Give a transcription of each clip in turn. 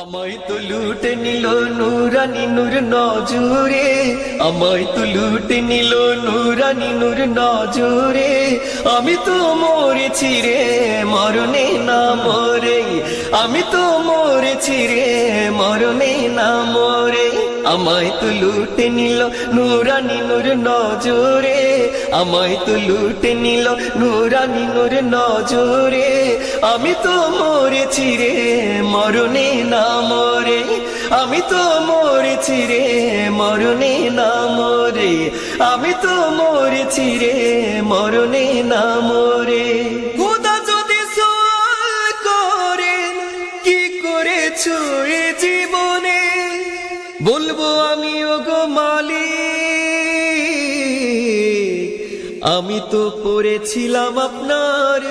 আমায় তো লুটে নিল নুরানি নূর নজরে, আমায় তো লুটে নিল নুরানি নূর নজরে। আমি তো মরেছি রে মরণে না মরে, আমি তো মরেছি রে মরণে না মরে। আমায় তো লুটে নিল নুরানি নূর নজরে, আমায় তো লুটে নিল নুরানি নূর নজরে। আমি তো মরেছি রে মরণে না মরে, আমি তো মরেছি রে মরণে না মরে, আমি তো মরেছি রে মরণে না মরে। খোদা যদি সওয়াল করে কি করেছো এ জীবনে, বলবো আমি ওগো মালিক, আমি তো পড়েছিলাম আপনার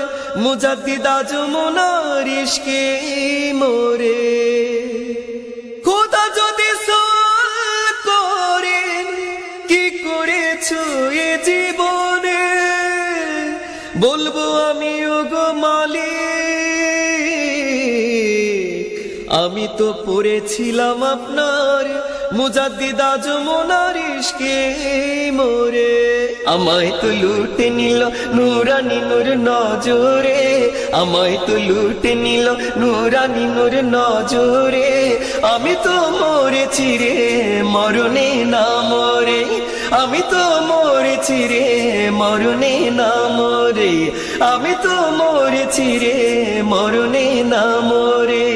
মুজাদ্দিদ আজমনার ইশকে মোরে। খোদা যদি সওয়াল করেন কি করেছো এ জীবনে, বলবো আমি ওগো মালিক, আমি তো পড়েছিলাম আপনার মুজাদ্দিদ আজমনার ইশকে মোরে। আমায় তো লুটে নিল নুরানি নূর নজরে, আমায় তো লুটে নিল নুরানি নূর নজরে। আমি তো মরেছি রে মরণে না মরে, আমি তো মরেছি রে মরণে না মরে, আমি তো মরেছি রে মরণে না মরে।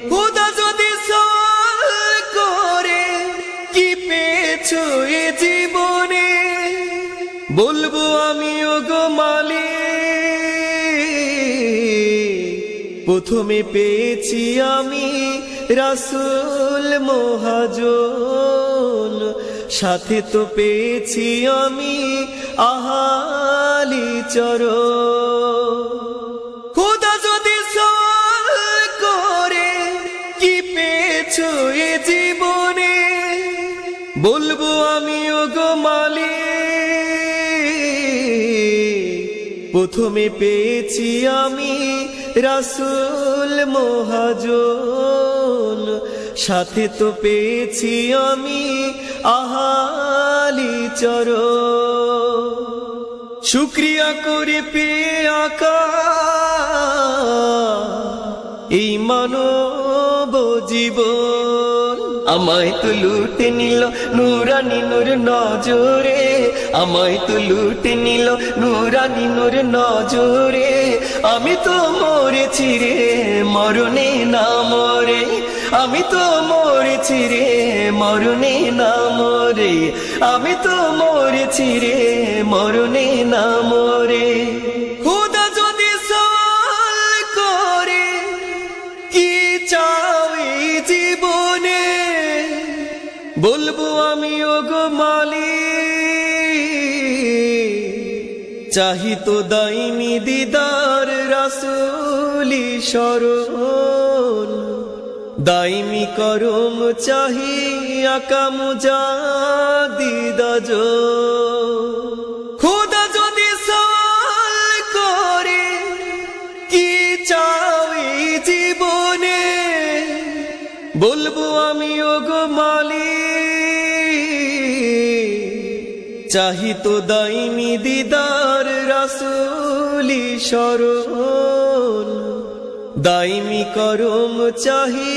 খোদা যদি সওয়াল করে কি পেয়েছো এ জীবনে, বলবো আমি ওগো মালিক, প্রথমে পেয়েছি আমি রাসূল মহাজন, সাথে তো পেয়েছি আমি আহালি চরণ। খোদা যদি সওয়াল করে কি পেয়েছো এ জীবনে, বলবো আমি ওগো মালিক, প্রথমে পেয়েছি আমি রাসূল মহাজন, সাথে তো পেয়েছি আমি আহালি চরণ। শুকরিয়া করে পেয়ে আকা এই মানব জীবন। আমায় তো লুটে নিল নুরানি নূর নজরে, আমায় তো লুটে নিল নুরানি নূর নজরে। আমি তো মরেছি রে মরণে না মরে, আমি তো মরেছি রে মরণে না মরে, আমি তো মরেছি রে মরণে না মরে। খোদা যদি সওয়াল করে কি চাও এই জীবনে, বলবো আমি ওগো মালিক, চাহি তো দাইমি দিদার রাসূলি শরণ, দাইমি করম চাহি আকা মুজাদ্দিদ আজম। খোদা যদি সওয়াল করে কি চাও এই জীবনে, বলবো আমি ওগো মালিক, চাহি তো দাইমি দিদার রাসূলি শরণ, দাইমি করম চাহি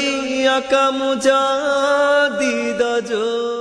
আকা মুজাদ্দিদ আজম।